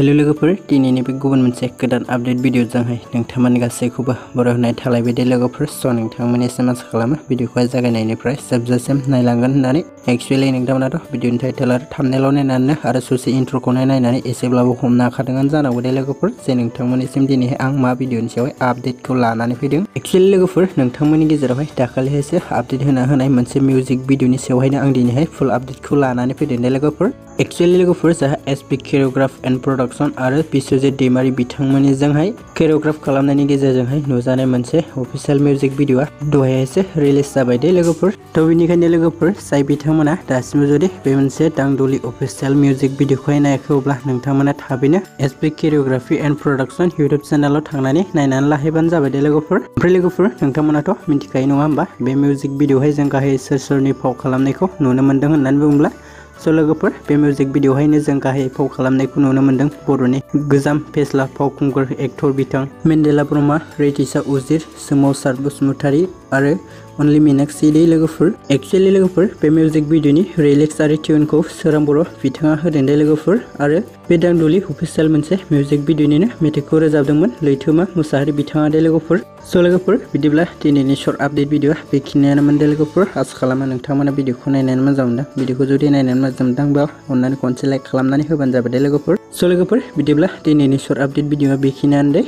hello लोगोफोर दिनैनि बे गुबुन मोनसे गोदान आपडेट भिडिअ जोंहाय नोंथांमोन गासैखौबो बर' होनाय थालायबाय दे लोगोफोर स' नोंथांमोननिसिम आसा खालामो भिडिअखौहाय जागायनायनिफ्राय जोबजासिम नायलांगोन होननानै एक्चुअली नोंथांमोनाथ' भिडिअनि टाइटेल आरो थाम्बनेइल नायनानै आरो ससे इन्ट्र'खौनो नायनानै एसेब्लाबो हमनो हाखादोंआनो जानांगौ दे लोगोफोर जे नोंथांमोननिसिम दिनैहाय आं मा भिडिअनि सायावहाय आपडेटखौ लानानै फैदों एक्चुअली लोगोफोर नोंथांमोननि गेजेरावहाय दाखालिहायसो आपडेट होनाय मोनसे मिउजिक भिडिअनि सायावहायनो आं दिनैहाय फुल आपडेटखौ लानानै फैदों दे लोगोफोर एक्चुअली लोगोफोर जाहा एसपी कोरियोग्राफ एन्ड प्रोडक्शन आरो बिश्वजित दैमारी बिथांमोननिजोंहाय कोरियोग्राफ खालामनायनि गेजेरजोंहाय नुजानाय मोनसे अफिशियेल मिउजिक भिडिअआ दहायसो रिलिज जाबाय दे लोगोफोर थ' बेनिखायनो लोगोफोर जाय बिथांमोना दासिमबो जुदि बे मोनसे दांदुलि अफिशियेल मिउजिक भिडिअखौहाय नायाखै अब्ला नोंथांमोना थाबैनो SP choreography and production YouTube चेनेलाव थांनानै नायनानै लाहैबानो जाबाय दे लोगोफोर ओमफ्राय लोगोफोर नोंथांमोनाथ' मिन्थिखायो नङा होमबा बे मिउजिक भिडिअहाय जों गाहाय सोरनि फाव खालामनायखौ नुनो मोन्दों होननानै बुङोब्ला स' लोगोफोर बे मिउजिक भिडिअहायनो जों गाहाय फाव खालामनायखौ नुनो मोन्दों बर'नि गोजाम फेस्ला फावखुंगुर एक्टर बिथां मेन्देला ब्रह्मा रैथिसा उजिर सोमावसार बसुमतारी आरो अनलि मीनाक्षी दे लोगोफोर एक्चुअली लोगोफोर बे मिउजिक भिडिअनि रिलिक्स आरो टिउनखौ सोरां बर' बिथाङा होदों दे लोगोफोर आरो बे दांदुलि अफिशियेल मोनसे मिउजिक भिडिअनिनो मेथाइखौ रोजाबदोंमोन लैथोमा मुसाहारि बिथाङा दे लोगोफोर स' लोगोफोर बिदिब्ला दिनैनि शर्ट आपडेट भिडिअआ बेखिनियानोमोन दे लोगोफोर आसा खालामो नोंथांमोना भिडिअखौ नायनानै मोजां मोनदों भिडिअखौ जुदि नायनानै मोजां मोनदोंबा अननानै खनसे लाइक खालामनानै होबानो जाबाय दे लोगोफोर स' लोगोफोर बिदिब्ला दिनैनि शर्ट आपडेट भिडिअआ बेखिनियानो दे